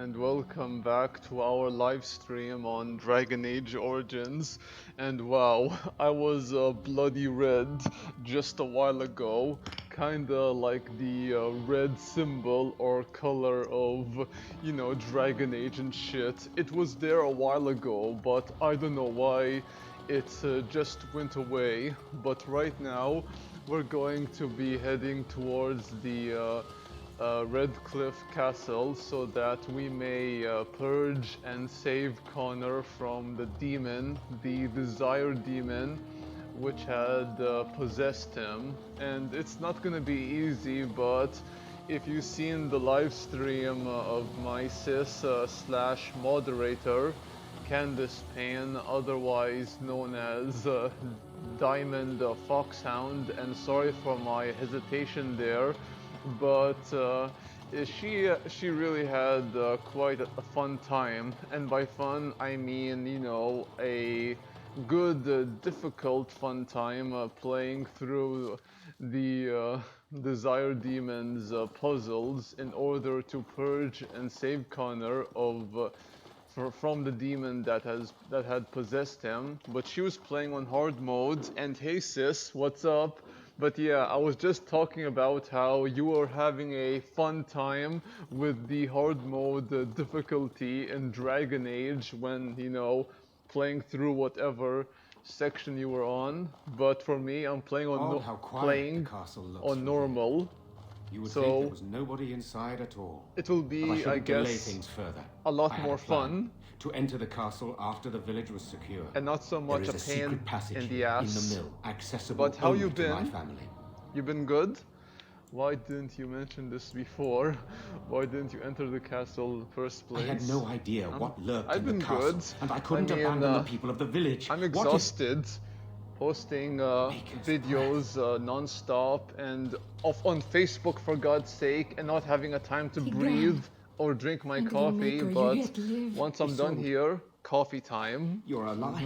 and welcome back to our live stream on Dragon Age Origins. And wow, I was bloody red just a while ago, kinda like the red symbol or color of, Dragon Age and shit. It was there a while ago, but I don't know why it just went away. But right now, we're going to be heading towards the Redcliff Castle so that we may purge and save Connor from the demon, the desire demon, which had possessed him. And it's not gonna be easy, but if you've seen the live stream of my sis slash moderator, Candice Payne, otherwise known as Diamond Foxhound, and sorry for my hesitation there, but she really had quite a fun time, and by fun I mean, a good difficult fun time playing through the Desire Demon's puzzles in order to purge and save Connor of from the demon that had possessed him. But she was playing on hard mode, and hey sis, what's up? But yeah, I was just talking about how you were having a fun time with the hard mode difficulty in Dragon Age when, playing through whatever section you were on. But for me, I'm playing on normal. You would think there was nobody inside at all. It will be, I guess, a lot more fun to enter the castle after the village was secure. And not so much a pain in the ass. In the mill, accessible but how you been? To my family. You been good? Why didn't you mention this before? Why didn't you enter the castle in the first place? I had no idea what lurked I've in the castle, good. And I couldn't abandon the people of the village. I'm exhausted. Posting videos non-stop and on Facebook for God's sake, and not having a time to breathe or drink my coffee. But once I'm done here, coffee time. You're alive.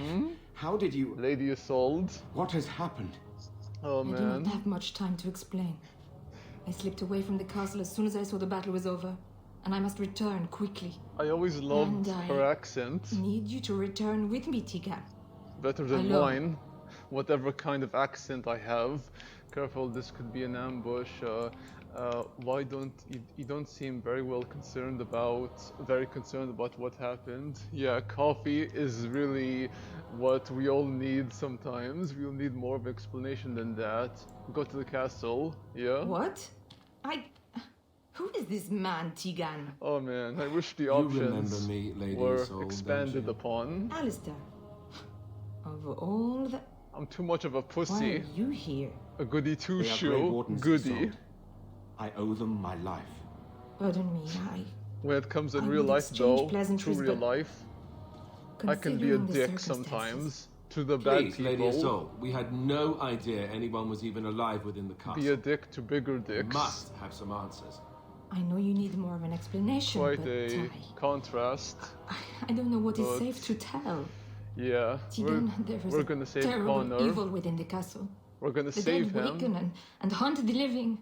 How did you... Lady Isolde. What has happened? Oh man. I do not have much time to explain. I slipped away from the castle as soon as I saw the battle was over, and I must return quickly. I always loved her accent. Need you to return with me, Teagan. Better than mine. Whatever kind of accent I have. Careful, this could be an ambush. Why don't you don't seem very concerned about what happened? Yeah, coffee is really what we all need sometimes. We'll need more of an explanation than that. Go to the castle, yeah? What? Who is this man, Teagan? Oh man, I wish the options were expanded upon. Alistair, of all the... I'm too much of a pussy. Why are you here? A goody two-shoe. Goody. I owe them my life. Pardon me, when it comes in real life though, to real life, I can be a dick sometimes to the bad people. Lady Isolde, we had no idea anyone was even alive within the castle. Be a dick to bigger dicks. Must have some answers. I know you need more of an explanation, Quite a contrast. I don't know what is safe to tell. Yeah, we're gonna save Connor. Evil within the castle. We're gonna save him. Waken and hunt the living.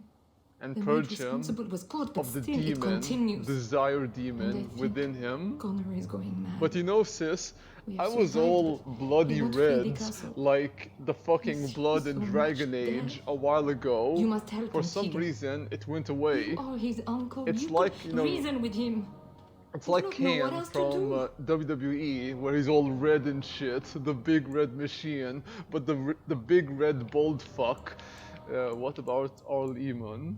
And purge him was God, but of the still demon, desire demon within him. Connor is going mad. But sis, I was all bloody red, like the fucking blood in Dragon Age a while ago. You must help For some reason, it went away. You are his uncle. It's you like, reason with him. It's like Kane from WWE, where he's all red and shit, the big red machine, but the big red bald fuck. What about Arl Eamon?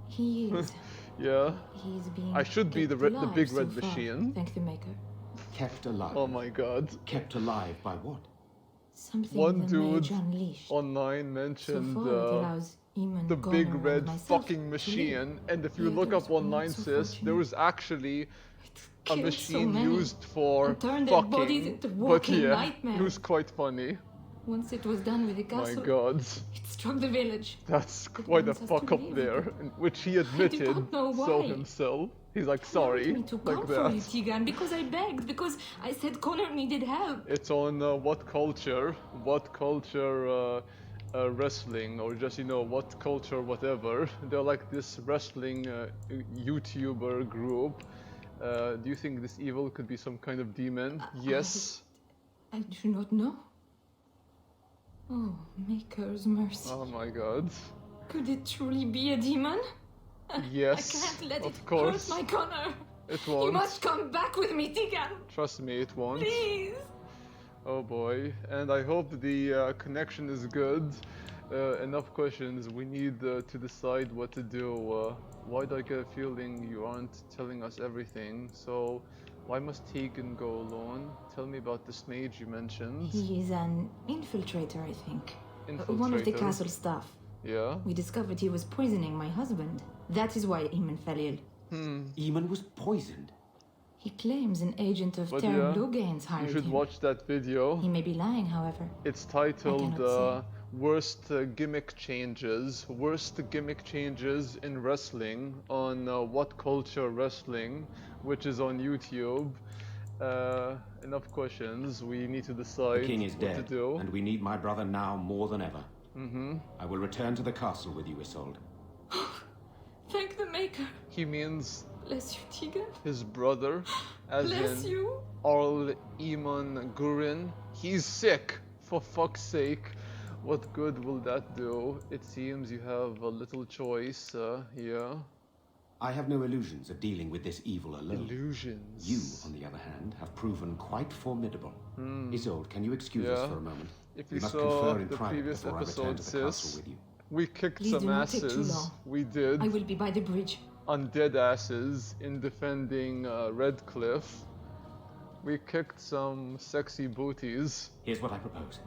He is. Yeah. He's being I should be the big red machine. Thank the Maker. Kept alive. Oh my god. Kept alive by what? Something one dude unleashed. Online mentioned Eamon, the big Connor, red fucking machine, and if you look up online, sis, there was actually a machine used for fucking, but yeah, it was quite funny. Once it was done with the castle, my god, it struck the village. That's quite a fuck up there, which he admitted so himself. He's like, sorry, me to come for you, Teagan, because I begged, because I said Connor needed help. It's on what culture wrestling, or just what culture whatever. They're like this wrestling YouTuber group. Do you think this evil could be some kind of demon? Yes. I do not know. Oh, Maker's mercy. Oh my god. Could it truly be a demon? Yes. I can't let of it course. hurt my Connor. It You won't. must come back with me, Teagan. Trust me, it won't. Please. Oh boy. And I hope the connection is good. Enough questions. We need to decide what to do. Why do I get a feeling you aren't telling us everything? So, why must Teagan go alone? Tell me about this mage you mentioned. He is an infiltrator, I think. Infiltrator? One of the castle staff. Yeah? We discovered he was poisoning my husband. That is why Eamon fell ill. Eamon was poisoned. He claims an agent of But Terran yeah, Logain's hired You should him. watch that video. He may be lying, however. It's titled cannot Worst Gimmick Changes. Worst Gimmick Changes in Wrestling on What Culture Wrestling, which is on YouTube. Enough questions. We need to decide The king is what dead, to do. and we need my brother now more than ever. I will return to the castle with you, Isolde. Thank the Maker. He means Bless you, Teagan. his brother, as Bless in you. Arl Eamon Gurin. He's sick, for fuck's sake. What good will that do? It seems you have a little choice, yeah. I have no illusions of dealing with this evil alone. Illusions. You, on the other hand, have proven quite formidable. Isolde, can you excuse us Yeah. for a moment? If We you must saw confer in the private previous before I return episode, to the castle sis, with you. we kicked Please some do not take too asses. long. We did. I will be by the bridge. Undead asses in defending Redcliff. We kicked some sexy booties. Here's what I propose.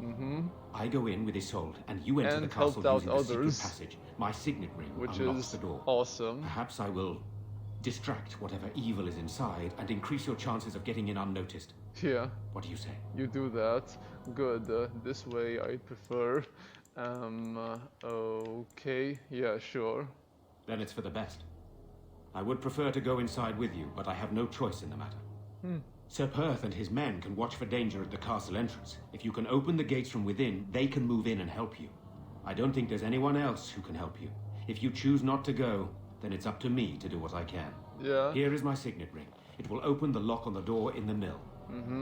I go in with Isolde, and you enter And the castle helped out using the secret others, passage. My signet ring Which unlocks is the door. awesome. Perhaps I will distract whatever evil is inside and increase your chances of getting in unnoticed. Yeah, What do you say? you do that. Good. This way I prefer. Okay. Yeah, sure. Then it's for the best. I would prefer to go inside with you, but I have no choice in the matter. Sir Perth and his men can watch for danger at the castle entrance. If you can open the gates from within, they can move in and help you. I don't think there's anyone else who can help you. If you choose not to go, then it's up to me to do what I can. Yeah. Here is my signet ring. It will open the lock on the door in the mill.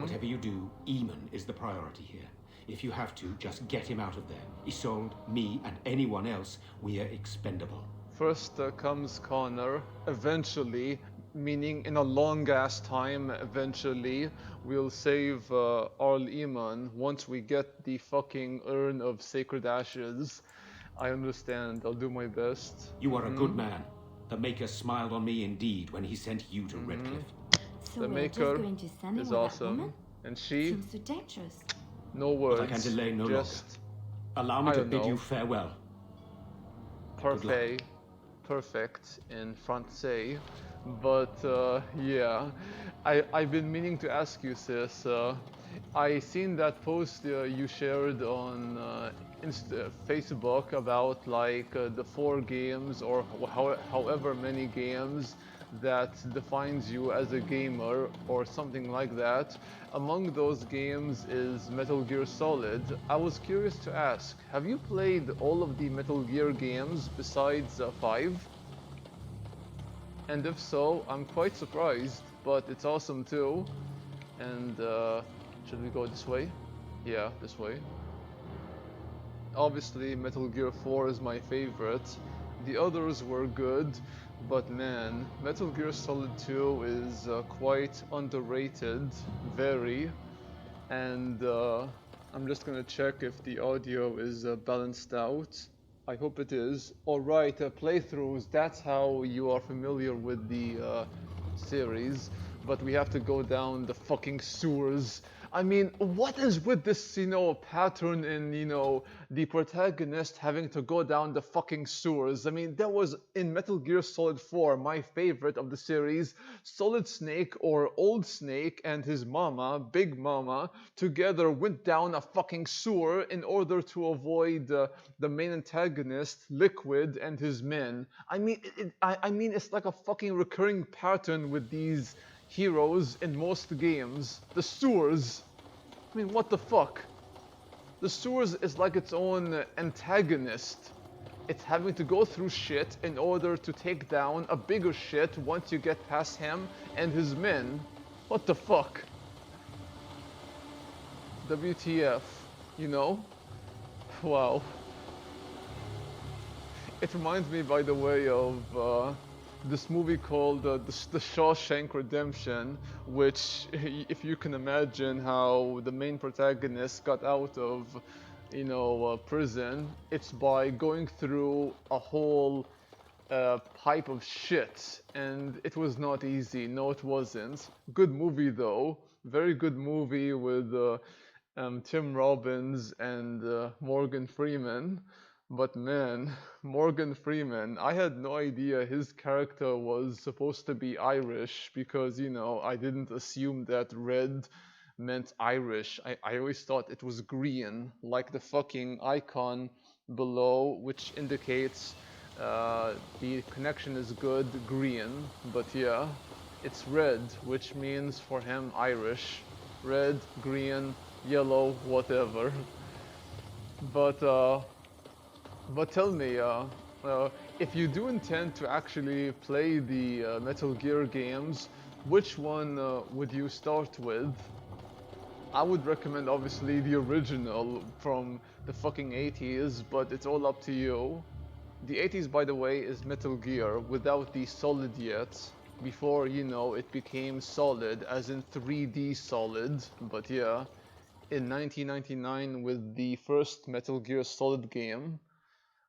Whatever you do, Eamon is the priority here. If you have to, just get him out of there. Isolde, me, and anyone else, we are expendable. First comes Connor. Eventually, meaning in a long ass time, eventually, we'll save Arl Eamon once we get the fucking urn of sacred ashes. I understand. I'll do my best. You are a good man. The Maker smiled on me indeed when he sent you to Redcliff. So The we're Maker just going to stand is with that awesome. woman? And she, Seems so dangerous. no words. I can delay no just Allow me I to don't bid know. you farewell. parfait, perfect in Francais. But yeah, I've been meaning to ask you, sis. I seen that post you shared on Facebook about like the 4 games or however many games that defines you as a gamer or something like that. Among those games is Metal Gear Solid. I was curious to ask, have you played all of the Metal Gear games besides 5? And if so, I'm quite surprised, but it's awesome too. And should we go this way? Yeah, this way. Obviously, Metal Gear 4 is my favorite. The others were good, but man, Metal Gear Solid 2 is quite underrated, very. And I'm just gonna check if the audio is balanced out. I hope it is. Alright, playthroughs, that's how you are familiar with the series. But we have to go down the fucking sewers. I mean, what is with this, pattern in, the protagonist having to go down the fucking sewers? I mean, there was in Metal Gear Solid 4, my favorite of the series, Solid Snake or Old Snake and his mama, Big Mama, together went down a fucking sewer in order to avoid the main antagonist, Liquid, and his men. I mean, it's like a fucking recurring pattern with these heroes in most games. The sewers. I mean, what the fuck? The sewers is like its own antagonist. it's having to go through shit in order to take down a bigger shit once you get past him and his men. What the fuck? WTF, you know? Wow. It reminds me, by the way, of this movie called the Shawshank Redemption, which, if you can imagine how the main protagonist got out of, prison, it's by going through a whole pipe of shit, and it was not easy. No, it wasn't. Good movie though. Very good movie with Tim Robbins and Morgan Freeman. But man, Morgan Freeman, I had no idea his character was supposed to be Irish because, I didn't assume that red meant Irish. I always thought it was green, like the fucking icon below, which indicates the connection is good, green. But yeah, it's red, which means for him Irish. Red, green, yellow, whatever. But tell me, if you do intend to actually play the Metal Gear games, which one would you start with? I would recommend obviously the original from the fucking 80s, but it's all up to you. The 80s, by the way, is Metal Gear without the Solid yet. Before, it became Solid, as in 3D Solid, but yeah. In 1999 with the first Metal Gear Solid game.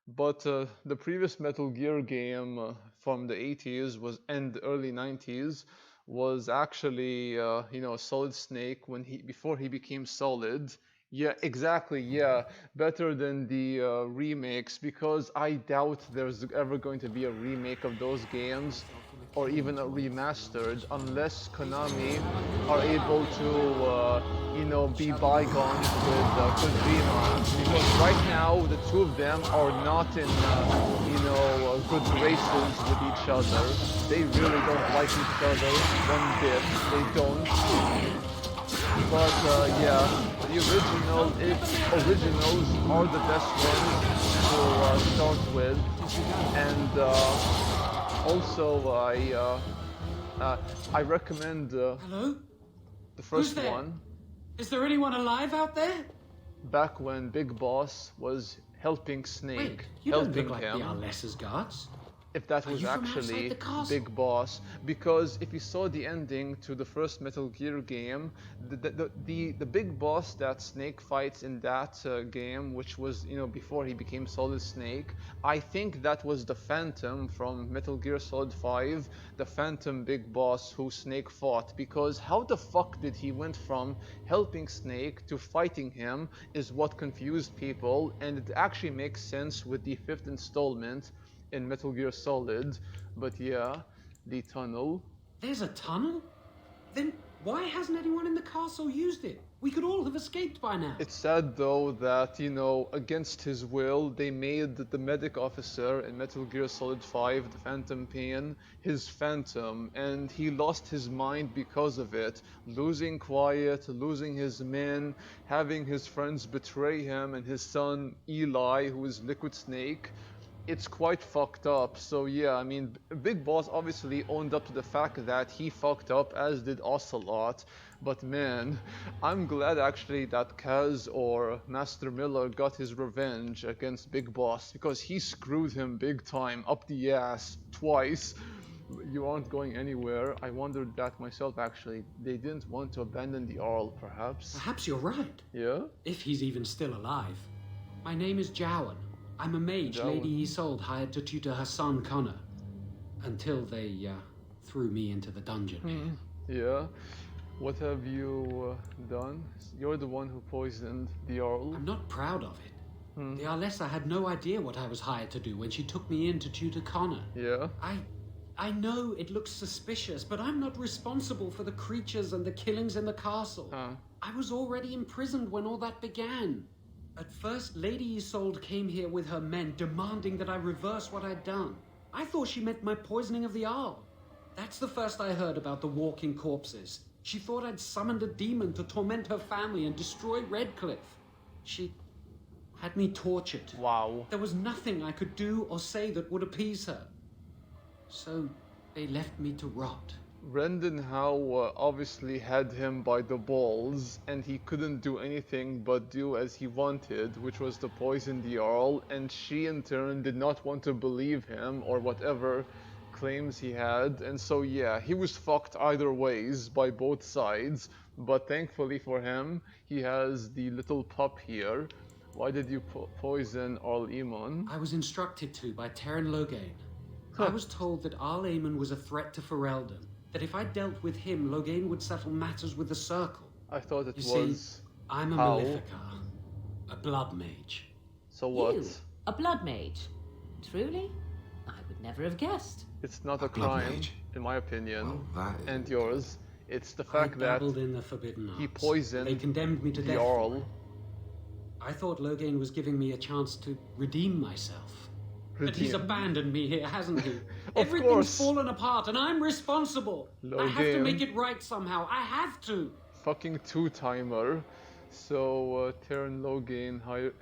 But the previous Metal Gear game from the 80s was and the early 90s was actually Solid Snake before he became Solid. Yeah, exactly. Yeah, better than the remakes because I doubt there's ever going to be a remake of those games or even a remastered unless Konami are able to be bygones with Kojima, because right now the two of them are not in good graces with each other. They really don't like each other one bit. They don't. But yeah, the originals are the best ones to start with, and also I recommend Hello? the Who's first there? one. Is there anyone alive out there? Back when Big Boss was helping Snake, Wait, you don't helping look like him. the Arlessa's guards. If that Are was you from outside actually the castle? Big Boss, because if you saw the ending to the first Metal Gear game, the Big Boss that Snake fights in that game, which was before he became Solid Snake, I think that was the Phantom from Metal Gear Solid 5, the Phantom Big Boss who Snake fought. Because how the fuck did he went from helping Snake to fighting him is what confused people, and it actually makes sense with the fifth installment in Metal Gear Solid. But yeah, the tunnel. There's a tunnel? Then why hasn't anyone in the castle used it? We could all have escaped by now. It's sad though that, against his will, they made the medic officer in Metal Gear Solid 5, the Phantom Pain, his phantom, and he lost his mind because of it. Losing Quiet, losing his men, having his friends betray him, and his son Eli, who is Liquid Snake. It's quite fucked up. So yeah, I mean, Big Boss obviously owned up to the fact that he fucked up, as did Ocelot. But man, I'm glad actually that Kaz or Master Miller got his revenge against Big Boss, because he screwed him big time, up the ass, twice. You aren't going anywhere. I wondered that myself actually. They didn't want to abandon the Arl, perhaps. Perhaps you're right. Yeah? If he's even still alive. My name is Jowan. I'm a mage Jowan. Lady Isolde hired to tutor her son Connor. Until they threw me into the dungeon. Yeah? What have you done? You're the one who poisoned the Arl. I'm not proud of it. The Arlessa had no idea what I was hired to do when she took me in to tutor Connor. Yeah? I know it looks suspicious, but I'm not responsible for the creatures and the killings in the castle. I was already imprisoned when all that began. At first, Lady Isolde came here with her men, demanding that I reverse what I'd done. I thought she meant my poisoning of the Arl. That's the first I heard about the walking corpses. She thought I'd summoned a demon to torment her family and destroy Redcliff. She had me tortured. Wow. There was nothing I could do or say that would appease her. So they left me to rot. Rendon Howe obviously had him by the balls, and he couldn't do anything but do as he wanted, which was to poison the Jarl, and she in turn did not want to believe him or whatever claims he had, and so yeah, he was fucked either ways by both sides, but thankfully for him, he has the little pup here. Why did you poison Arl Eamon? I was instructed to by Terran Loghain. I was told that Arl Eamon was a threat to Ferelden, that if I dealt with him, Loghain would settle matters with the Circle. I thought it You was... see, I'm a How? Maleficar, a blood mage. So what? You, a blood mage? Truly? I would never have guessed. It's not a blood crime, mage? in my opinion, Well, that and is- yours. It's the I fact that dabbled in the forbidden arts. he poisoned They condemned me to the death. Jarl. I thought Loghain was giving me a chance to redeem myself. But he's Redeem. abandoned me here, hasn't he? Of Everything's course. fallen apart, and I'm responsible. I have to Loghain. make it right somehow. I have to. Fucking two-timer. So, Terran Loghain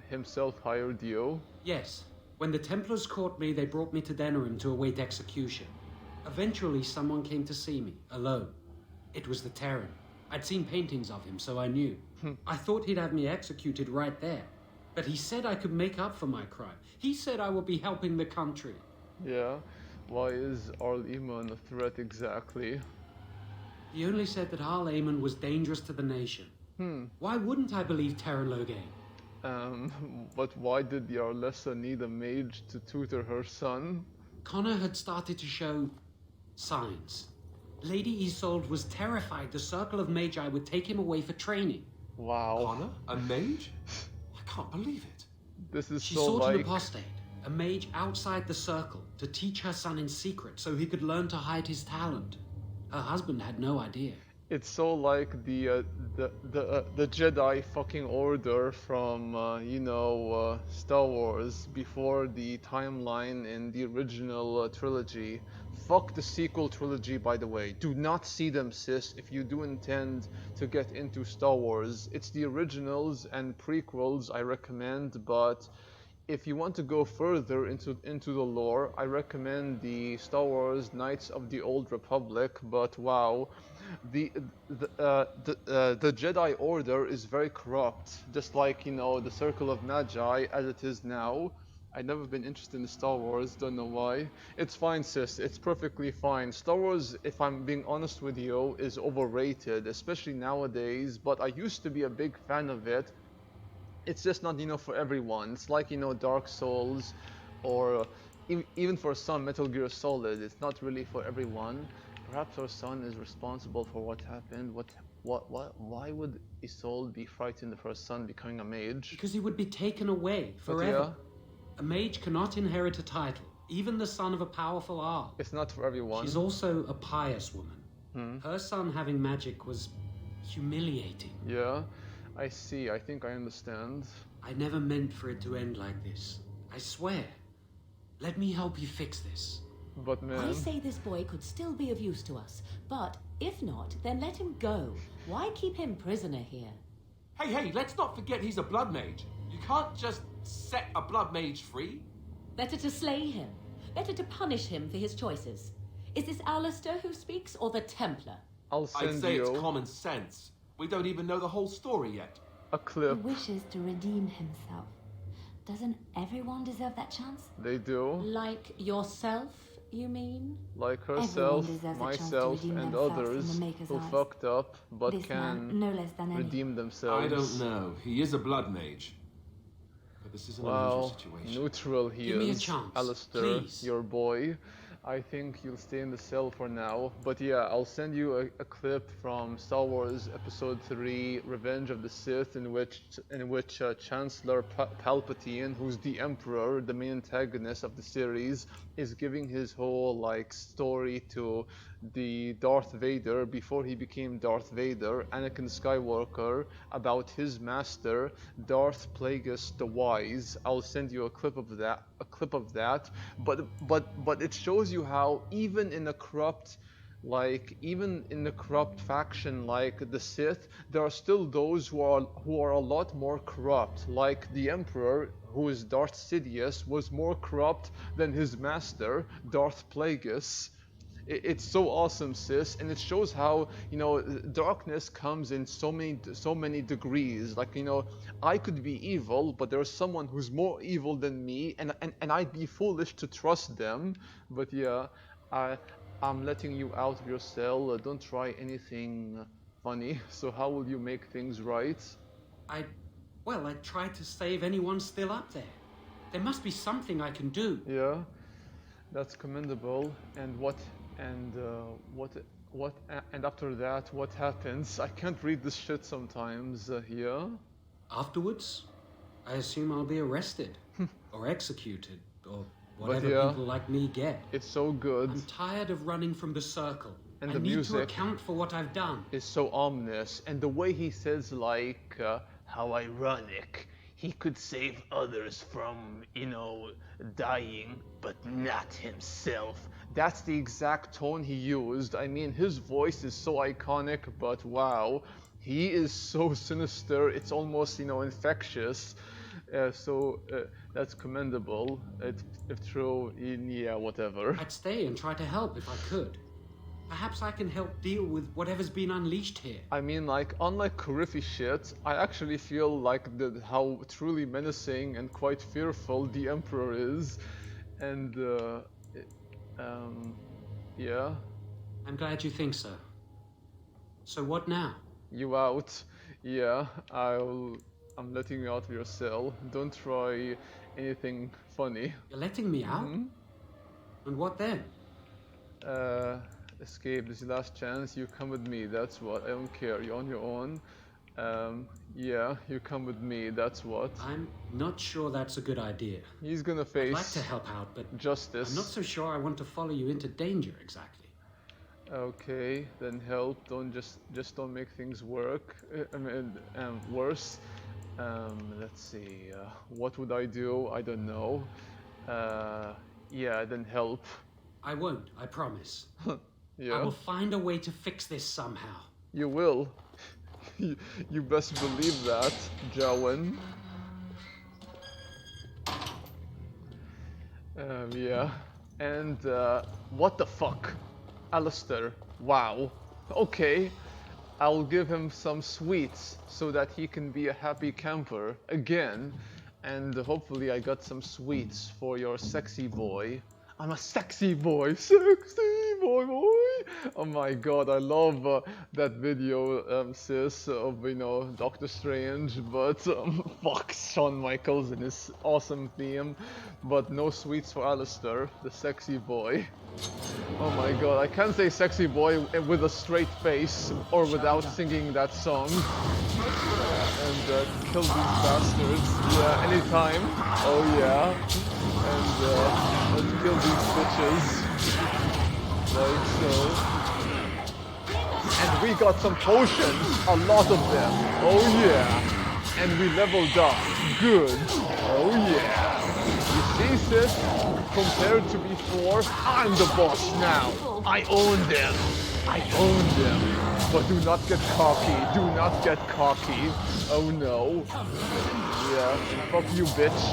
himself hired you. Yes. When the Templars caught me, they brought me to Denerim to await execution. Eventually, someone came to see me, alone. It was the Terran. I'd seen paintings of him, so I knew. I thought he'd have me executed right there. But he said I could make up for my crime. He said I would be helping the country. Yeah. Why is Arl Eamon a threat exactly? He only said that Arl Eamon was dangerous to the nation. Why wouldn't I believe Terran Loghain? But why did the Arlessa need a mage to tutor her son? Connor had started to show signs. Lady Isolde was terrified the Circle of Magi would take him away for training. Wow. Connor? A mage? I can't believe it. This is She so sought an like... apostate, a mage outside the Circle, to teach her son in secret so he could learn to hide his talent. Her husband had no idea. It's so like the Jedi fucking order from Star Wars before the timeline in the original trilogy. Fuck the sequel trilogy, by the way. Do not see them, sis, if you do intend to get into Star Wars. It's the originals and prequels I recommend, but if you want to go further into the lore, I recommend the Star Wars Knights of the Old Republic. But wow, the Jedi Order is very corrupt, just like the Circle of Magi as it is now. I've never been interested in Star Wars, don't know why. It's fine, sis, it's perfectly fine. Star Wars, if I'm being honest with you, is overrated, especially nowadays, but I used to be a big fan of it. It's just not, for everyone. It's like, Dark Souls, or even for some, Metal Gear Solid. It's not really for everyone. Perhaps our son is responsible for what happened. Why would Isolde be frightened of her son becoming a mage? Because he would be taken away But forever. A mage cannot inherit a title, even the son of a powerful Jarl. It's not for everyone. She's also a pious woman. Her son having magic was humiliating. Yeah, I see. I think I understand. I never meant for it to end like this. I swear. Let me help you fix this. But man, I say this boy could still be of use to us, but if not, then let him go. Why keep him prisoner here? Hey, let's not forget he's a blood mage. You can't just set a blood mage free. Better to slay him. Better to punish him for his choices. Is this Alistair who speaks, or the Templar? I'll I'd send say you it's common sense. We don't even know the whole story yet. a He clip. wishes to redeem himself. Doesn't everyone deserve that chance? They do. Like yourself, you mean? Like Everyone herself, deserves a chance to myself, redeem and themselves in others the Maker's who eyes. fucked up but This man, can no less than any. redeem themselves. I don't know. He is a blood mage. But this is an unusual Wow, situation. neutral he Give me a is. chance, Alistair, please. your boy. I think you'll stay in the cell for now. But yeah, I'll send you a clip from Star Wars Episode 3, Revenge of the Sith, in which Chancellor Palpatine, who's the Emperor, the main antagonist of the series, is giving his whole story to the Darth Vader before he became Darth Vader, Anakin Skywalker, about his master, Darth Plagueis the Wise. I'll send you a clip of that. But it shows you how even in a corrupt Like, even in the corrupt faction like the Sith, there are still those who are a lot more corrupt. Like the Emperor, who is Darth Sidious, was more corrupt than his master, Darth Plagueis. It's so awesome, sis, and it shows how, you know, darkness comes in so many degrees. Like, you know, I could be evil, but there's someone who's more evil than me, and I'd be foolish to trust them. But yeah, I I'm letting you out of your cell. Don't try anything funny. So how will you make things right? Well, I tried to save anyone still up there. There must be something I can do. Yeah, that's commendable. And and after that, what happens? I can't read this shit sometimes. Yeah. Afterwards, I assume I'll be arrested, or executed, or But whatever yeah, people like me get. it's so good. I'm tired of running from the circle. And I the need to music account for what I've done. is so ominous, and the way he says, like, how ironic. He could save others from, you know, dying, but not himself. That's the exact tone he used. I mean, his voice is so iconic, but wow, he is so sinister. It's almost, you know, infectious. That's commendable. If true, yeah, whatever. I'd stay and try to help if I could. Perhaps I can help deal with whatever's been unleashed here. I mean, like, unlike Kurifi shit, I actually feel like how truly menacing and quite fearful the Emperor is. And, yeah, I'm glad you think so. So what now? you out. Yeah, I'm letting you out of your cell. Don't try anything funny. You're letting me out? And what then? Escape, this is your last chance. You come with me, that's what. I don't care, you're on your own. Yeah, you come with me, that's what. I'm not sure that's a good idea. He's gonna I'd face like to help out, but justice. I'm not so sure I want to follow you into danger exactly. Okay, then help. Just don't make things work. Worse. Let's see. What would I do? I don't know. Yeah, then help. I won't, I promise. Yeah. I will find a way to fix this somehow. You will. You best believe that, Jawan. Yeah. And, what the fuck? Alistair. Wow. Okay. I'll give him some sweets so that he can be a happy camper again. And hopefully I got some sweets for your sexy boy. I'm a sexy boy, boy. Oh my god, I love that video, sis, of, you know, Doctor Strange, but fuck Shawn Michaels and his awesome theme, but no sweets for Alistair, the sexy boy. Oh my god, I can't say sexy boy with a straight face or without singing that song. And kill these bastards. Yeah, anytime. Oh yeah. And let's kill these bitches. Like so. And we got some potions. A lot of them. Oh yeah. And we leveled up. Good. Oh yeah. You see, sis? Compared to before, I'm the boss now. I own them. I own them. But do not get cocky. Do not get cocky. Oh no. Yeah. Fuck you, bitch.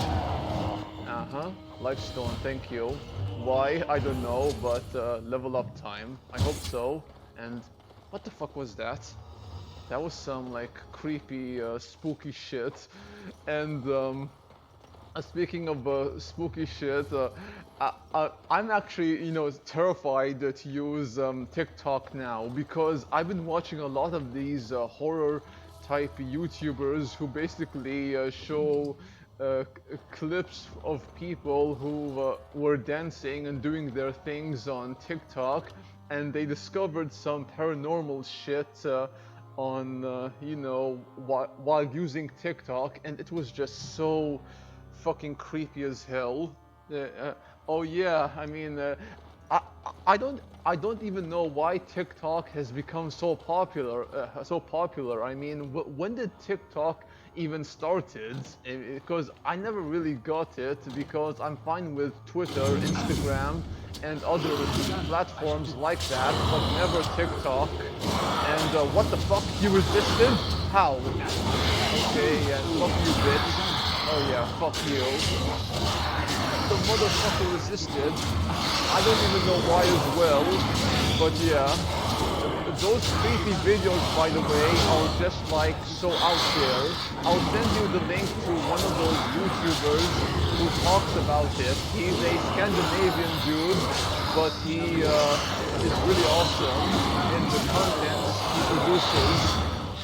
Uh-huh. Lifestone, thank you. Why? I don't know, but level up time. I hope so. And what the fuck was that? That was some like creepy, spooky shit. And speaking of spooky shit, I'm actually, you know, terrified to use TikTok now because I've been watching a lot of these horror type YouTubers who basically show clips of people who were dancing and doing their things on TikTok, and they discovered some paranormal shit on, you know, while using TikTok, and it was just so fucking creepy as hell. Oh yeah, I mean, I don't even know why TikTok has become so popular. I mean, when did TikTok even started? Because I never really got it because I'm fine with Twitter, Instagram, and other platforms like that, but never TikTok. And what the fuck? You resisted? How? Okay, and fuck you, bitch. Oh yeah, fuck you. The motherfucker resisted. I don't even know why as well, but yeah. Those creepy videos, by the way, are just like so out there. I'll send you the link to one of those YouTubers who talks about it. He's a Scandinavian dude, but he is really awesome in the content he produces.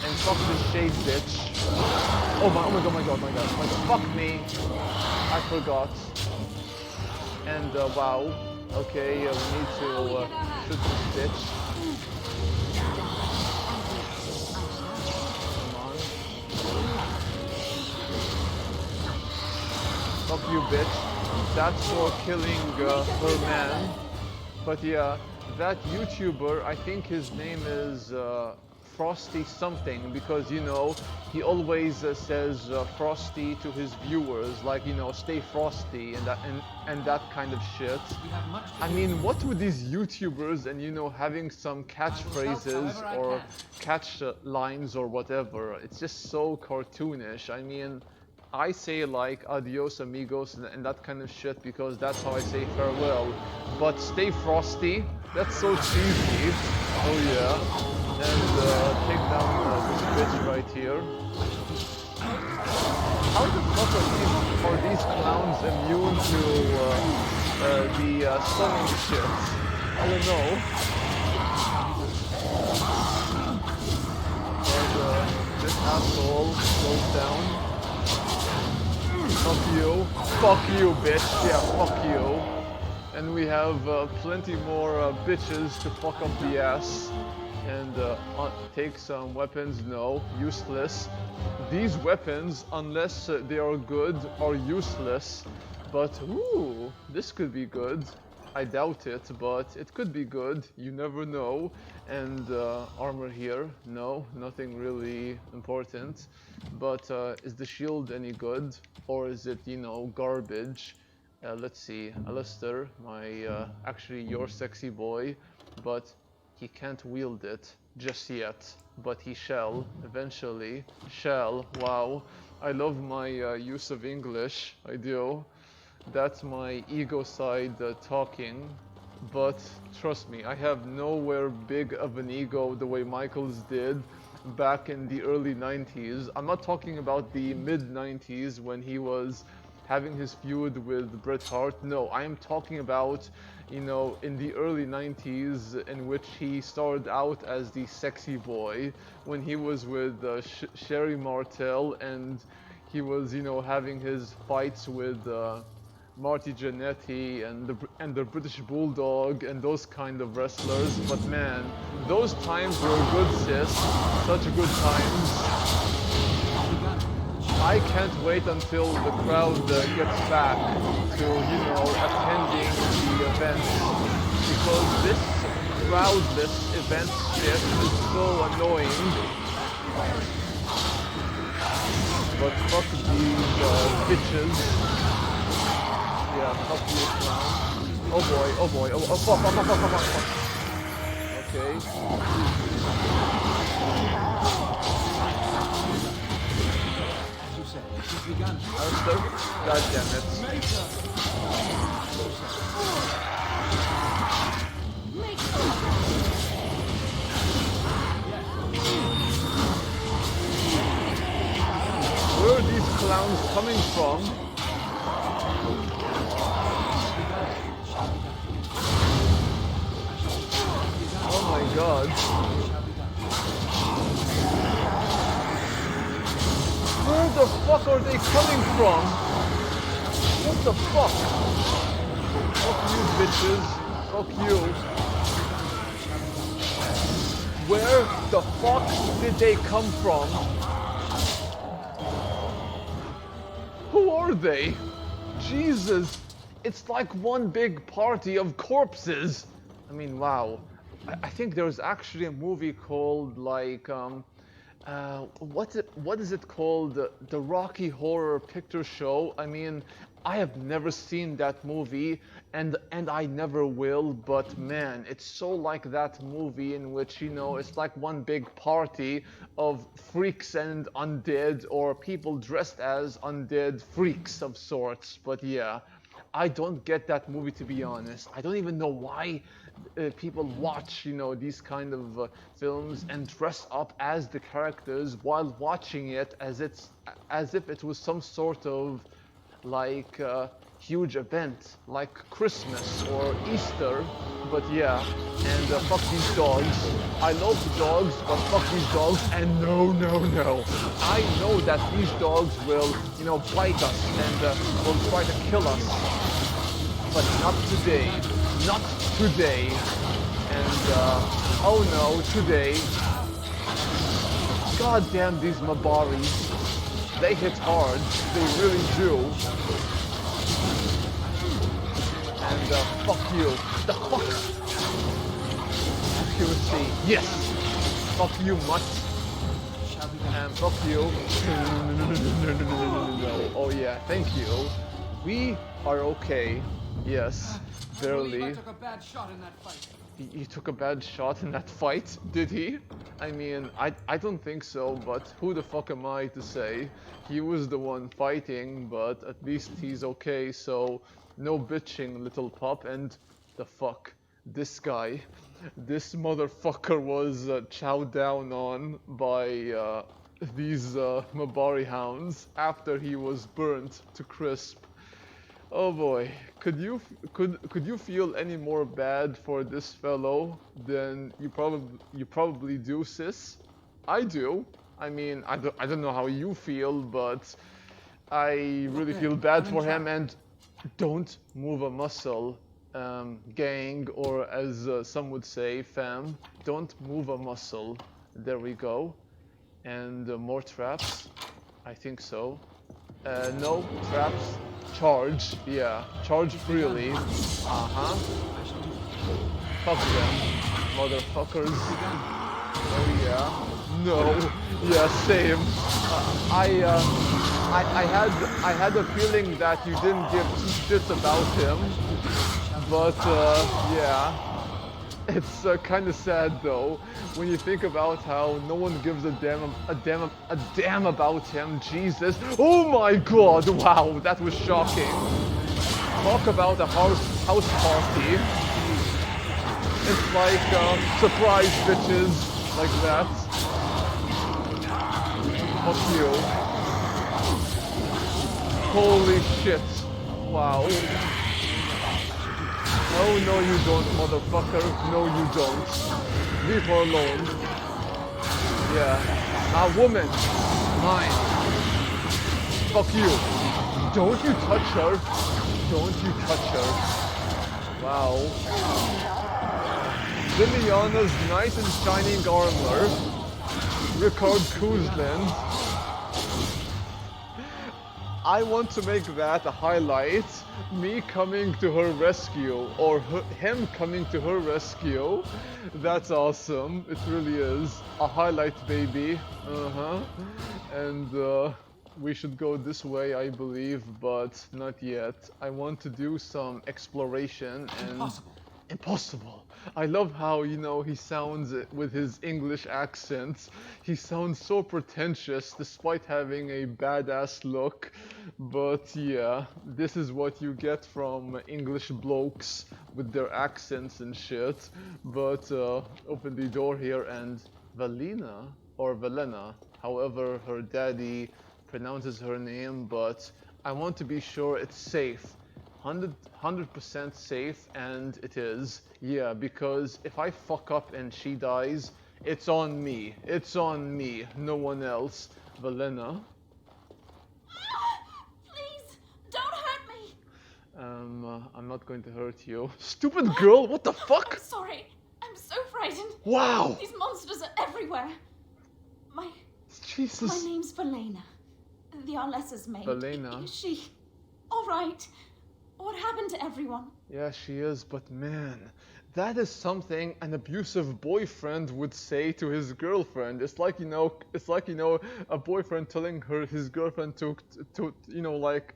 And fuck this shade bitch. Oh my god. Fuck me. I forgot. And wow. Okay, we need to shoot this bitch. Fuck you, bitch. That's for killing her man. But yeah, that YouTuber, I think his name is Frosty something, because you know he always says Frosty to his viewers, like, you know, stay frosty and that kind of shit. I mean, what with these YouTubers and, you know, having some catchphrases or catch lines or whatever? It's just so cartoonish. I mean, I say like adios amigos and that kind of shit because that's how I say farewell. But stay frosty, that's so cheesy. Oh yeah. And take down this bitch right here. How the fuck are these clowns immune to the stunning shit? I don't know. And this asshole goes down. Fuck you. Fuck you, bitch. Yeah, fuck you. And we have plenty more bitches to fuck up the ass. And take some weapons. No, useless. These weapons, unless they are good, are useless. But, ooh, this could be good. I doubt it, but it could be good. You never know. And armor here. No, nothing really important. But is the shield any good? Or is it, you know, garbage? Let's see. Alistair, my, actually your sexy boy. But he can't wield it just yet. But he shall, eventually. Shall, wow. I love my use of English. I do. That's my ego side talking. But trust me, I have nowhere big of an ego the way Michaels did back in the early 90s. I'm not talking about the mid 90s when he was having his feud with Bret Hart. No, I am talking about, you know, in the early 90s in which he started out as the sexy boy when he was with Sherry Martel and he was, you know, having his fights with Marty Jannetty and the British Bulldog and those kind of wrestlers. But man, those times were good, sis. Such good times. I can't wait until the crowd gets back to, you know, attending the events, because this crowdless event shit is so annoying. But fuck these bitches. Yeah, fuck you, clown. Oh boy, oh fuck. Okay. As you said, it's begun. Alistair? God damn it. Where are these clowns coming from? Oh my god. Where the fuck are they coming from? What the fuck? Fuck you, bitches. Fuck you. Where the fuck did they come from? Who are they? Jesus. It's like one big party of corpses. I mean, wow. I think there's actually a movie called like what is it called? The Rocky Horror Picture Show. I mean, I have never seen that movie, and I never will, but man, it's so like that movie in which, you know, it's like one big party of freaks and undead, or people dressed as undead freaks of sorts. But yeah, I don't get that movie, to be honest. I don't even know why people watch, you know, these kind of films and dress up as the characters while watching it as if it was some sort of like huge event like Christmas or Easter. But yeah, and fuck these dogs. I love the dogs, but fuck these dogs. And no, no, no. I know that these dogs will, you know, bite us and will try to kill us, but not today. Not today. And oh no, today. God damn these Mabaris. They hit hard. They really do. And fuck you. The fuck? Accuracy. Yes. Fuck you, mutt. And fuck you. No. Oh yeah, thank you. We are okay. Yes. Barely. I took a bad shot in that fight. He took a bad shot in that fight, did he? I mean, I don't think so, but who the fuck am I to say? He was the one fighting, but at least he's okay, so no bitching, little pup. And the fuck, this guy, this motherfucker was chowed down on by these Mabari hounds after he was burnt to crisp. Oh boy, could you feel any more bad for this fellow than you probably do, sis? I do. I mean, I don't know how you feel, but I really feel bad for him. And don't move a muscle, gang, or as some would say, fam. Don't move a muscle. There we go. And more traps. I think so. No traps. Charge, yeah, charge freely. Fuck them, motherfuckers. Oh yeah, no, yeah, same. I had a feeling that you didn't give two shits about him, but yeah. It's kind of sad though when you think about how no one gives a damn about him. Jesus! Oh my God! Wow, that was shocking. Talk about a house party. It's like surprise bitches like that. Fuck you. Holy shit! Wow. Oh, no you don't, motherfucker. No you don't. Leave her alone. Yeah. A woman. Mine. Fuck you. Don't you touch her. Don't you touch her. Wow. Liliana's knight in shining armor. Rickard Kuzland. I want to make that a highlight. Me coming to her rescue, or him coming to her rescue. That's awesome. It really is. A highlight, baby. And we should go this way, I believe, but not yet. I want to do some exploration and... Impossible. I love how, you know, he sounds with his English accent. He sounds so pretentious despite having a badass look. But yeah, this is what you get from English blokes with their accents and shit. But open the door here and Valina, or Valena, however her daddy pronounces her name, but I want to be sure it's safe. 100% safe, and it is. Yeah, because if I fuck up and she dies, it's on me. It's on me, no one else. Valena. Please, don't hurt me. I'm not going to hurt you. Stupid girl, what the fuck? I'm sorry. I'm so frightened. Wow. These monsters are everywhere. My Jesus. name's Valena. The Arlessa's maid. Valena. Is she all right? What happened to everyone? Yeah, she is, but man, that is something an abusive boyfriend would say to his girlfriend. It's like, you know, a boyfriend telling his girlfriend to you know, like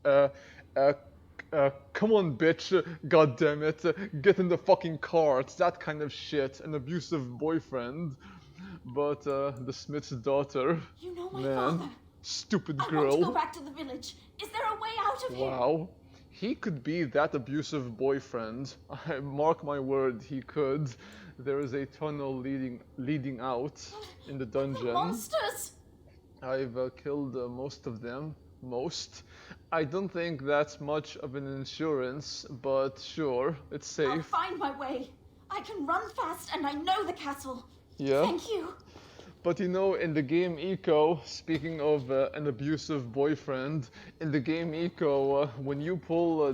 uh, uh, come on, bitch, god damn it, get in the fucking car. It's that kind of shit, an abusive boyfriend. But the Smith's daughter, You know my man, father. stupid I girl. want to go back to the village. Is there a way out of here? Wow. He could be that abusive boyfriend. I mark my word, he could. There is a tunnel leading out in the dungeon. Monsters! I've killed most of them. Most. I don't think that's much of an insurance, but sure, it's I'll safe. find my way. I can run fast and I know the castle. Yeah. Thank you. But you know, in the game Eco, speaking of an abusive boyfriend, in the game Eco, when you pull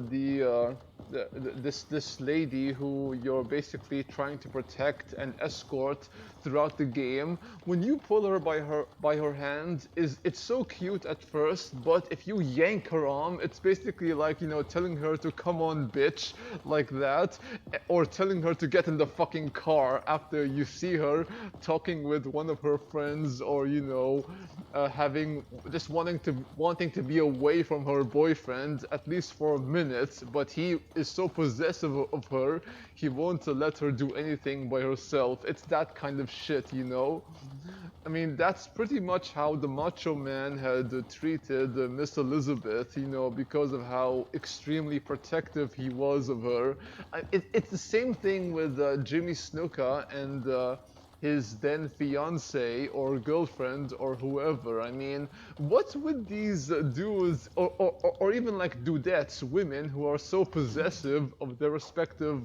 this lady who you're basically trying to protect and escort throughout the game, when you pull her by her hand, it's so cute at first, but if you yank her arm, it's basically like, you know, telling her to come on, bitch, like that, or telling her to get in the fucking car after you see her talking with one of her friends, or you know, wanting to be away from her boyfriend at least for a minute, but he is so possessive of her, he won't let her do anything by herself. It's that kind of shit, you know. I mean, that's pretty much how the Macho Man had treated Miss Elizabeth, you know, because of how extremely protective he was of her. It's the same thing with Jimmy Snuka and his then fiance or girlfriend or whoever. I mean, what's with these dudes or even like dudettes, women who are so possessive of their respective,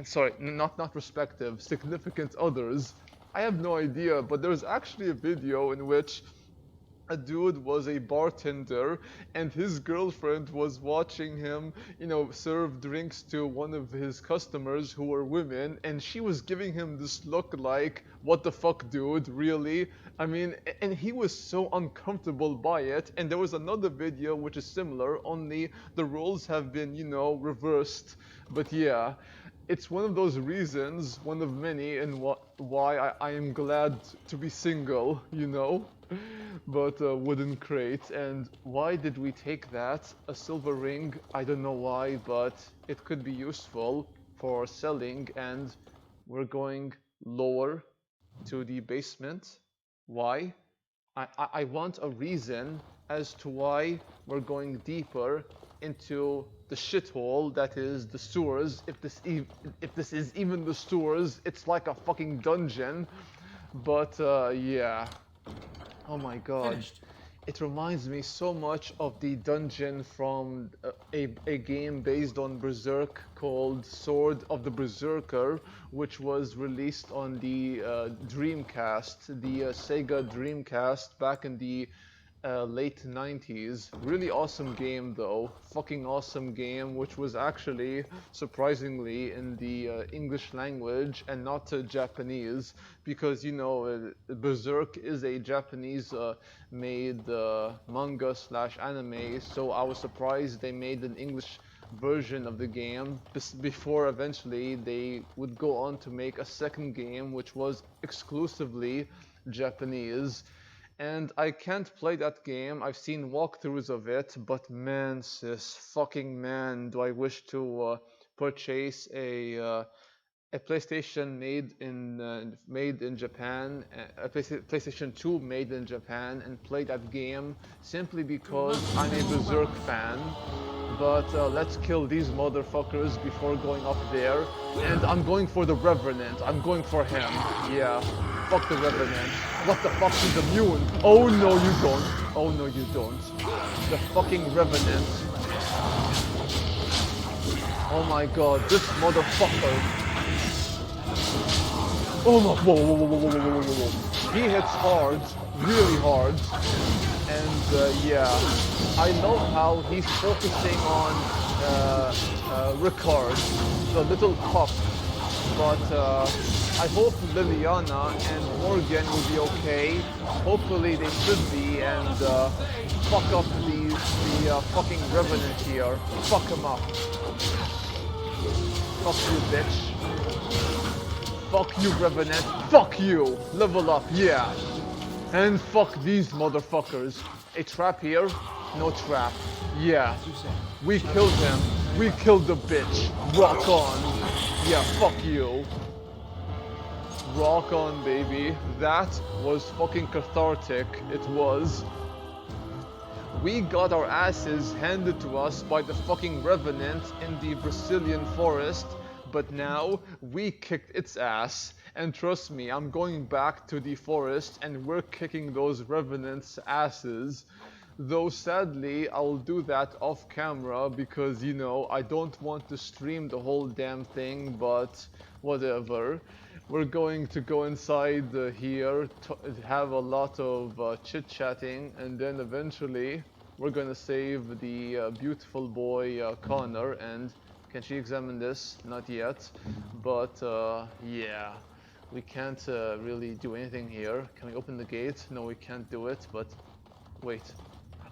sorry, not respective, significant others? I have no idea, but there's actually a video in which a dude was a bartender and his girlfriend was watching him, you know, serve drinks to one of his customers who were women, and she was giving him this look like, what the fuck, dude, really? I mean, and he was so uncomfortable by it. And there was another video which is similar, only the roles have been, you know, reversed. But yeah, it's one of those reasons, one of many, and why I am glad to be single, you know? But wooden crate. And why did we take that? A silver ring, I don't know why, but it could be useful for selling, and we're going lower to the basement. Why? I want a reason as to why we're going deeper into the shithole that is the sewers. If this is even the sewers, it's like a fucking dungeon. But yeah. Oh my god. Finished. It reminds me so much of the dungeon from a game based on Berserk called Sword of the Berserker, which was released on the Dreamcast, the Sega Dreamcast back in the late 90s. Really awesome game though, fucking awesome game, which was actually surprisingly in the English language and not Japanese, because you know Berserk is a Japanese made manga slash anime, so I was surprised they made an English version of the game before eventually they would go on to make a second game which was exclusively Japanese. And I can't play that game. I've seen walkthroughs of it, but man, sis, fucking man, do I wish to purchase a PlayStation made in Japan, a PlayStation 2 made in Japan, and play that game simply because I'm a Berserk fan. But let's kill these motherfuckers before going up there. And I'm going for the Revenant. I'm going for him. Yeah. Fuck the Revenant. What the fuck? He's immune. Oh no, you don't. Oh no, you don't. The fucking Revenant. Oh my god, this motherfucker. Oh my, whoa. He hits hard, really hard. And yeah, I love how he's focusing on Ricard, the little pup. But I hope Liliana and Morgan will be okay. Hopefully they should be, and fuck up the fucking Revenant here. Fuck him up. Fuck you, bitch. Fuck you, Revenant. Fuck you. Level up, yeah. And fuck these motherfuckers. A trap here? No trap. Yeah. As you said. We killed him. We killed the bitch. Rock on. Yeah, fuck you. Rock on, baby. That was fucking cathartic. It was. We got our asses handed to us by the fucking revenant in the Brazilian forest, but now we kicked its ass. And trust me, I'm going back to the forest and we're kicking those revenants' asses. Though sadly, I'll do that off camera because, you know, I don't want to stream the whole damn thing, but whatever. We're going to go inside here, have a lot of chit-chatting, and then eventually we're gonna save the beautiful boy Connor. And can she examine this? Not yet, but yeah. We can't really do anything here. Can we open the gate? No, we can't do it, but wait.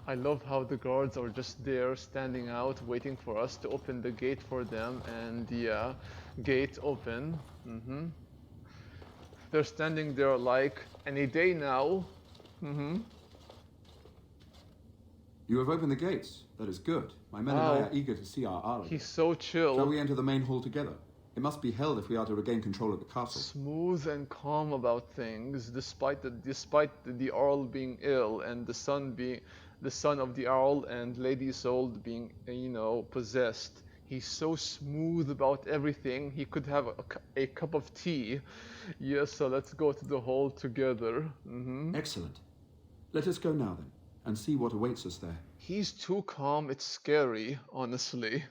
I love how the guards are just there, standing out, waiting for us to open the gate for them, and yeah, gate open. They're standing there like, any day now. You have opened the gates. That is good. My men and I are eager to see our ally. He's so chill. Shall we enter the main hall together? It must be held if we are to regain control of the castle. Smooth and calm about things, despite the Earl being ill and the son of the Earl and Lady Isolde being, you know, possessed. He's so smooth about everything. He could have a cup of tea. Yes, so let's go to the hall together. Excellent. Let us go now then, and see what awaits us there. He's too calm. It's scary, honestly.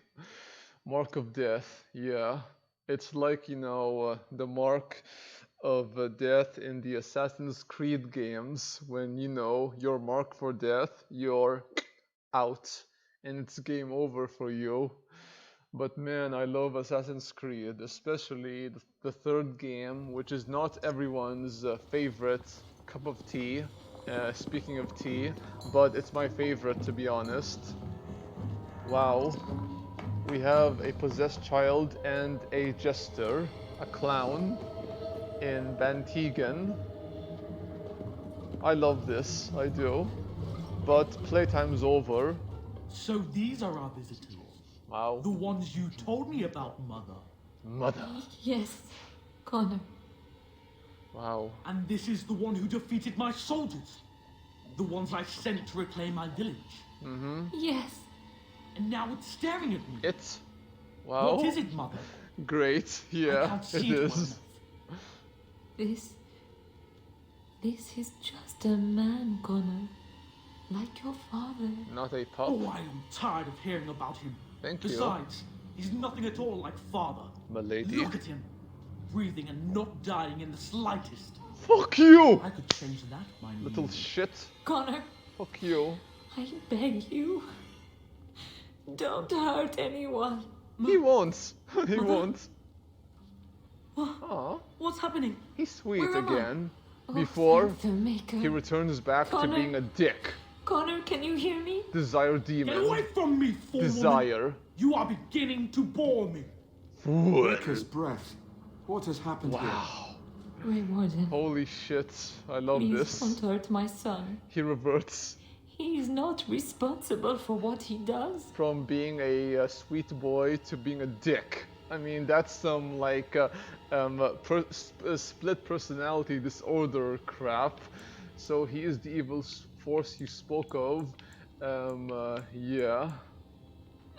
Mark of death. Yeah. It's like, you know, the mark of death in the Assassin's Creed games. When, you know, your mark for death, you're out. And it's game over for you. But man, I love Assassin's Creed, especially the third game, which is not everyone's favorite cup of tea. Speaking of tea, but it's my favorite, to be honest. Wow. We have a possessed child and a jester, a clown, in Bann Teagan. I love this, I do. But playtime's over. So these are our visitors. Wow. The ones you told me about, Mother. Mother. Yes, Connor. Wow. And this is the one who defeated my soldiers. The ones I sent to reclaim my village. Yes. And now it's staring at me. It's... Wow. What is it, Mother? Great, I yeah, can't it see it well is. enough. This is just a man, Connor. Like your father. Not a pup. Oh, I am tired of hearing about him. Thank you. Besides, he's nothing at all like father. Milady. Look at him. Breathing and not dying in the slightest. Fuck you! I could change that, my Little liege. shit. Connor, Fuck you. I beg you. Don't hurt anyone. He won't. He won't. What? Aw, What's happening? he's sweet Where am I? again. Oh, Before thank the Maker. he returns back to Connor. being a dick. Connor, can you hear me? Desire Get demon. away from me, fool woman. Desire. You are beginning to bore me. Maker's breath. What has happened Wow. Grey Warden, Holy shit. I love please this. don't hurt my son. He reverts He is not responsible for what he does. from being a sweet boy to being a dick. I mean, that's some like split personality disorder crap. So he is the evil force you spoke of. Yeah.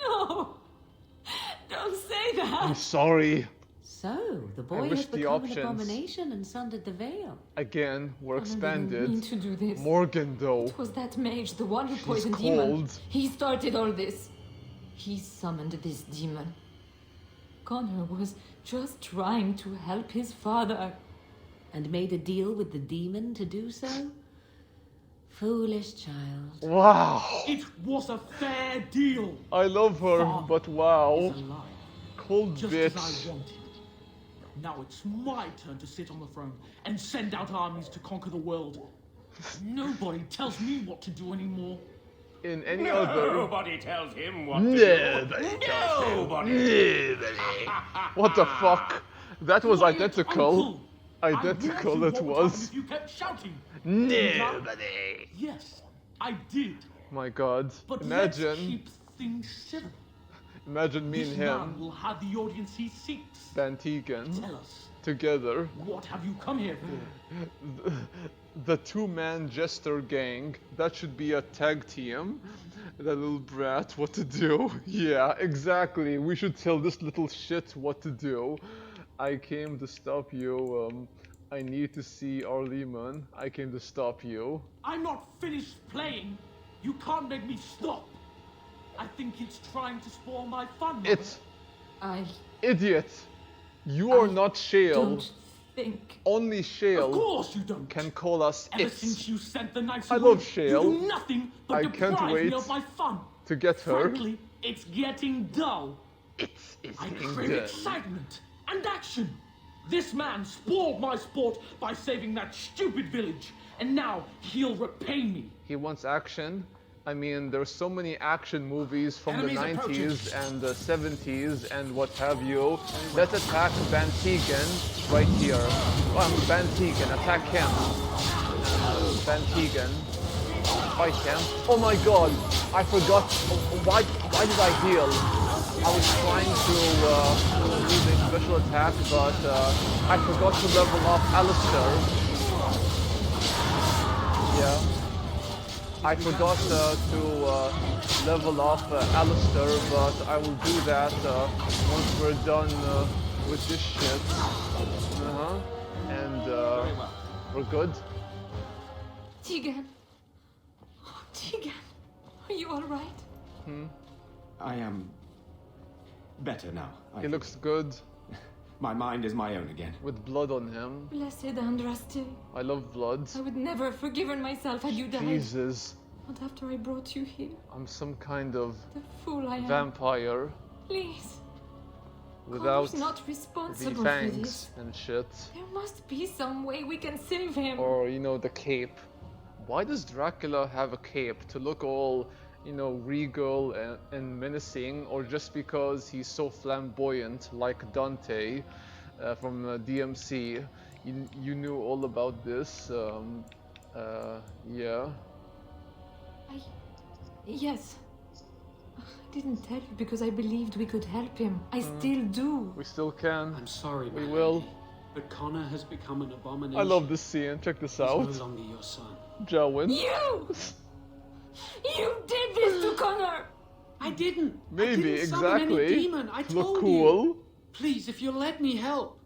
No! Don't say that! I'm sorry. So, the boy wish has the become options. an abomination and sundered the veil. Again, we're Connor didn't mean expanded. to do this. Morgan, though. It was that mage, the one who She's poisoned demon. cold. He started all this. He summoned this demon. Connor was just trying to help his father. And made a deal with the demon to do so? Foolish child. Wow. It was a fair deal. I love her, Father but wow. is alive, Cold just bitch. as I wanted. Now it's my turn to sit on the throne and send out armies to conquer the world. Nobody tells me what to do anymore. In any other. Nobody tells him what Nobody. Nobody. What the fuck? That was Quiet, identical. uncle. I Identical warned you it what would was. happen if you kept shouting. Nobody. Yes, I did. My God. But Imagine. let's keep things civil. Imagine me This and man him, will have the audience he seeks. Bann Teagan, Tell us, together. what have you come here for? The two-man jester gang. That should be a tag team. That little brat, what to do? Yeah, exactly. We should tell this little shit what to do. I came to stop you. I need to see our Lehman. I came to stop you. I'm not finished playing. You can't make me stop. I think it's trying to spoil my fun. Mother. It's I idiot. You are I not Shale. don't think. Only Of Shale course you don't. can call us Ever it. since you sent the knights I away, love Shale. you do nothing but I deprive can't wait me of my fun. to get her. Frankly, it's getting dull. It's I getting crave done. excitement and action. This man spoiled my sport by saving that stupid village, and now he'll repay me. He wants action. I mean, there's so many action movies from Enemies the 90s approaching. and the 70s and what have you. Let's attack Bann Teagan right here. Bann Teagan, attack him. Bann Teagan, fight him. Oh my God, I forgot. Why did I heal? I was trying to use a special attack, but I forgot to level up Alistair. Yeah. I forgot to level up Alistair, but I will do that once we're done with this shit. And we're good. Teagan. Oh, Teagan. Are you alright? I am better now. He looks good My mind is my own again. with blood on him. Blessed Andraste. I love blood. I would never have forgiven myself had you died. Jesus, Not after I brought you here. I'm some kind of The fool I am. vampire Please. without Connor's not the responsible for fangs this. and shit. There must be some way we can save him. Or, you know, the cape. Why does Dracula have a cape? To look all, you know, regal and menacing, or just because he's so flamboyant like Dante from DMC? You knew all about this. Yeah. Yes. I didn't tell you because I believed we could help him. I still do. We still can. I'm sorry, We my will. lady, but Connor has become an abomination. I love this scene. Check this He's out. no longer your son. Jowen. You! You did this to Connor! I didn't. Maybe, I didn't summon any exactly. demon. I told Look cool. you. Please, if you'll let me help.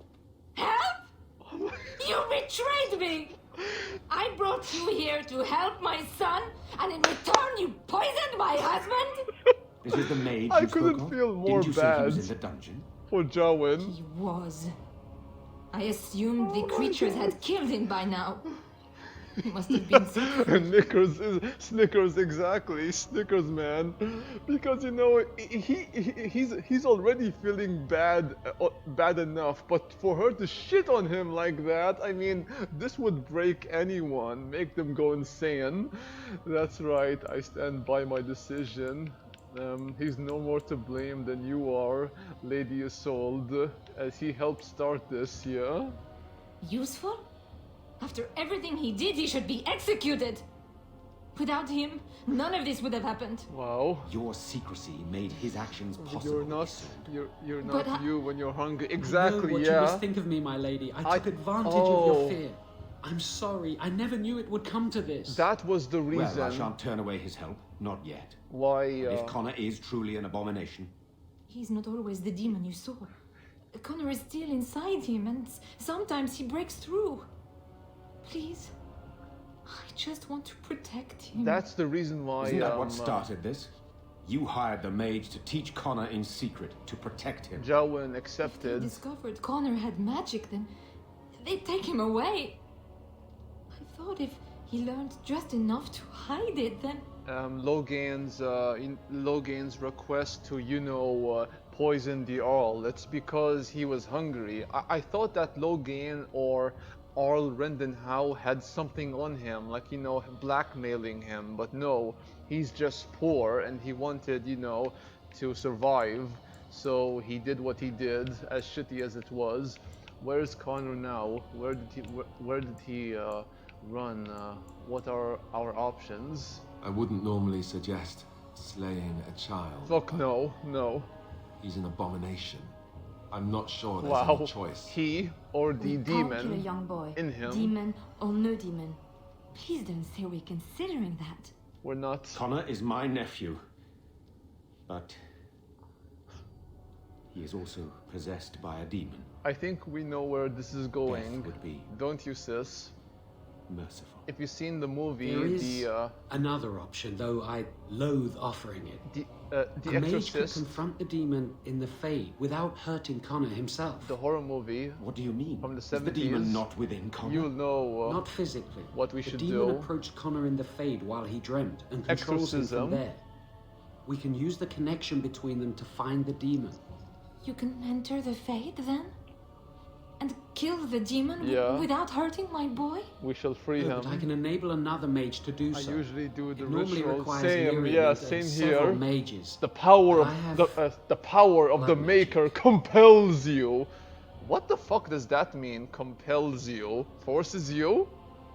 Help? You betrayed me! I brought you here to help my son, and in return you poisoned my husband? This is the maid I you spoke couldn't of? feel more Didn't you say he was bad. in the dungeon? For Jowen. He was. I assumed the creatures had killed him by now. He must have been sick. Snickers, exactly. Snickers, man. Because you know he's already feeling bad enough. But for her to shit on him like that, I mean, this would break anyone, make them go insane. That's right. I stand by my decision. He's no more to blame than you are, Lady Isolde, as he helped start this, yeah? Useful? After everything he did, he should be executed. Without him, none of this would have happened. Wow. Your secrecy made his actions possible. You're not you're But not you when you're hungry. I know Exactly, what yeah. you must think of me, my lady. I took advantage of Oh. your fear. I'm sorry. I never knew it would come to this. That was the reason Well, I shan't turn away his help. Not yet. why If Connor is truly an abomination, He's not always the demon you saw. Connor is still inside him, and sometimes he breaks through. Please, I just want to protect him. that's the reason why isn't that what started this? You hired the mage to teach Connor in secret, to protect him. Jowen If they accepted. discovered Connor had magic, then they'd take him away. I thought if he learned just enough to hide it, then Logan's request to, you know, poison the Earl. It's because he was hungry. I thought that Logan or Earl Rendenhau had something on him, like, you know, blackmailing him. But no, he's just poor and he wanted, you know, to survive. So he did what he did, as shitty as it was. Where's Connor now? Where did he run? What are our options? I wouldn't normally suggest slaying a child. Fuck no, no. He's an abomination. I'm not sure there's Wow. any choice. He or the We can't kill a demon young boy. in him. Demon or no demon. Please don't say we're considering that. We're not. Connor is my nephew. But he is also possessed by a demon. I think we know where this is going. Death would be Don't you, sis? merciful. If you've seen the movie, There is the another option, though I loathe offering it. The A mage could Exorcist, confront the demon in the Fade without hurting Connor himself. the horror movie What do you mean? from the Is the demon 70s, not within Connor? you'll know Not physically. what we the should demon do. approached Connor in the Fade while he dreamt and controls him Exorcism. from there. We can use the connection between them to find the demon. You can enter the Fade then? And kill the demon Yeah. without hurting my boy? We shall free No, him. but I can enable another mage to do I so. usually do the It normally ritual. requires Same, Lyrium yeah, and same several here. mages. The power But of I have the power of the blood Maker magic. compels you. What the fuck does that mean? Compels you? Forces you?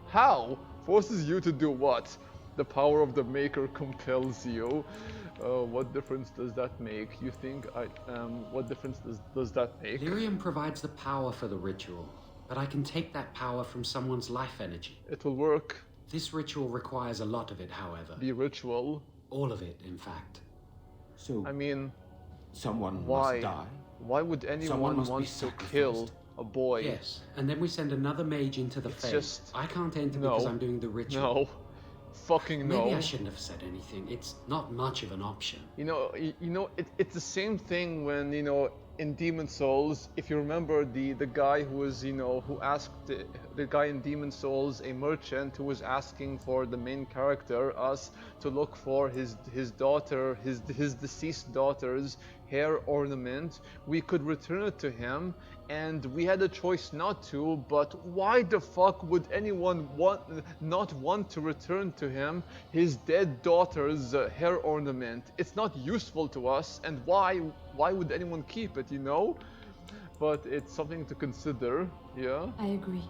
How? Forces you to do what? The power of the Maker compels you. What difference does that make? You think what difference does that make? Lyrium provides the power for the ritual, but I can take that power from someone's life energy. It will work. This ritual requires a lot of it, however. The ritual. All of it, in fact. So, I mean, someone why? must die? Why would Someone anyone must be want to kill sacrificed. a boy? Yes, and then we send another mage into the It's Fade. just- I can't enter No. because I'm doing the ritual. No. Fucking no. Maybe I shouldn't have said anything. It's not much of an option. You know, it's the same thing when, in Demon Souls, if you remember the guy who was, who asked, the guy in Demon Souls, a merchant who was asking for the main character, us, to look for his daughter, his deceased daughter's hair ornament. We could return it to him, and we had a choice not to, but why the fuck would anyone not want to return to him his dead daughter's hair ornament? It's not useful to us, and why would anyone keep it, But it's something to consider, yeah? I agree.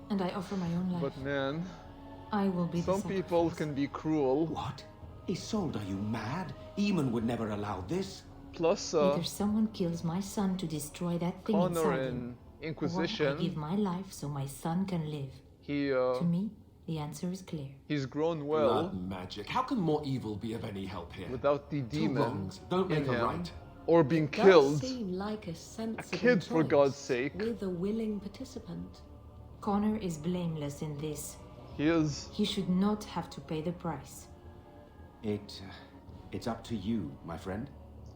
And I offer my own life. But man, I will be some the people sacrifice. can be cruel. What? Isolde, are you mad? Eamon would never allow this. Plus, Either someone kills my son to destroy that thing Connor inside in him, or I Inquisition, give my life so my son can live. To me, the answer is clear. he's grown well Blood magic. How can more evil be of any help here? without the Two demon wrongs don't in make a him, right. or being Does killed. seem like a sensible kid, for choice God's sake. with a willing participant. Connor is blameless in this. He is. He should not have to pay the price. It's up to you, my friend.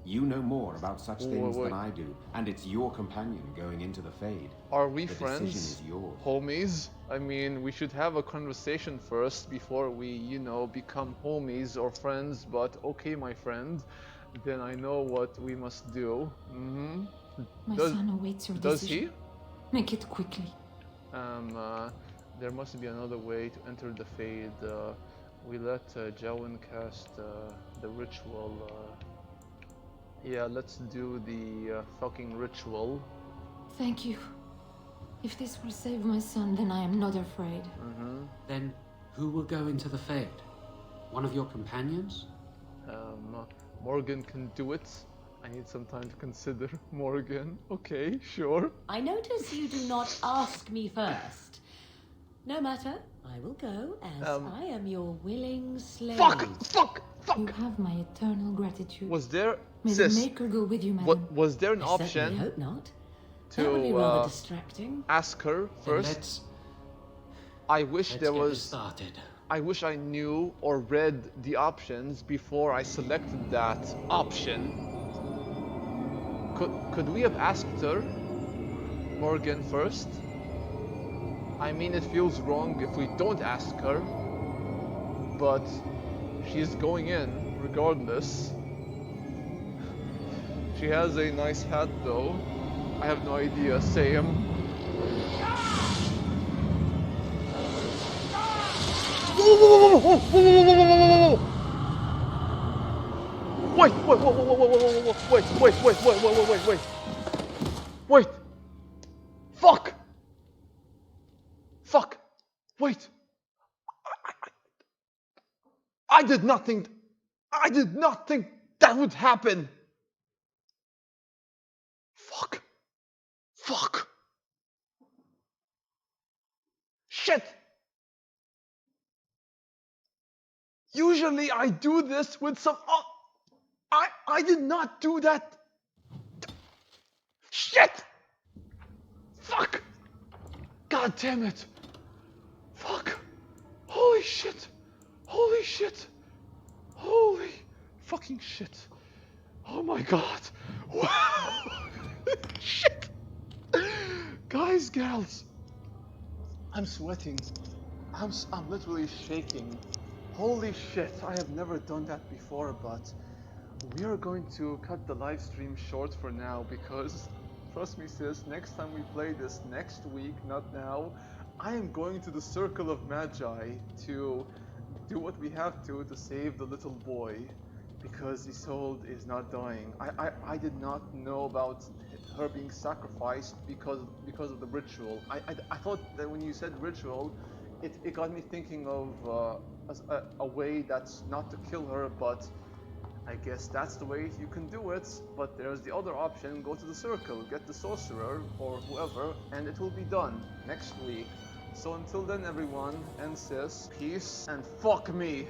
You know more about such things wait. than I do, and it's your companion going into the Fade. Are we The friends? decision is yours. Homies? I mean, we should have a conversation first before we, become homies or friends, but okay, my friend, then I know what we must do. Mm-hmm. My Does- son awaits your Does decision. he? Make it quickly. There must be another way to enter the Fade. We let Jowan cast the ritual. Yeah, let's do the fucking ritual. Thank you. If this will save my son, then I am not afraid. Then who will go into the Fade? One of your companions? Morgan can do it. I need some time to consider. Morgan, okay, sure. I notice you do not ask me first. No matter, I will go as I am your willing slave. Fuck! You have my eternal gratitude. Was there, May the sis, Maker go with you, madam. was there an I certainly option hope not. That would be to rather distracting. ask her Then first? I wish let's there get this was. started. I wish I knew or read the options before I selected that option. Could we have asked her, Morgan, first? I mean, it feels wrong if we don't ask her, but she's going in regardless. She has a nice hat though. I have no idea, same. Wait! Fuck! Wait! I did not think that would happen. Fuck. Shit. Usually I do this with some... I did not do that. Shit. Fuck. God damn it. Fuck. Holy shit. Holy shit. Holy fucking shit. Oh my god. Wow. Shit. Guys, gals. I'm sweating. I'm literally shaking. Holy shit. I have never done that before, but we are going to cut the live stream short for now because, trust me sis, next time we play this, next week, not now, I am going to the Circle of Magi to do what we have to save the little boy, because Isolde is not dying. I did not know about her being sacrificed because of the ritual. I thought that when you said ritual, it got me thinking of a way that's not to kill her, but I guess that's the way you can do it. But there's the other option: go to the circle, get the sorcerer or whoever, and it will be done next week. So until then, everyone, and sis, peace and fuck me.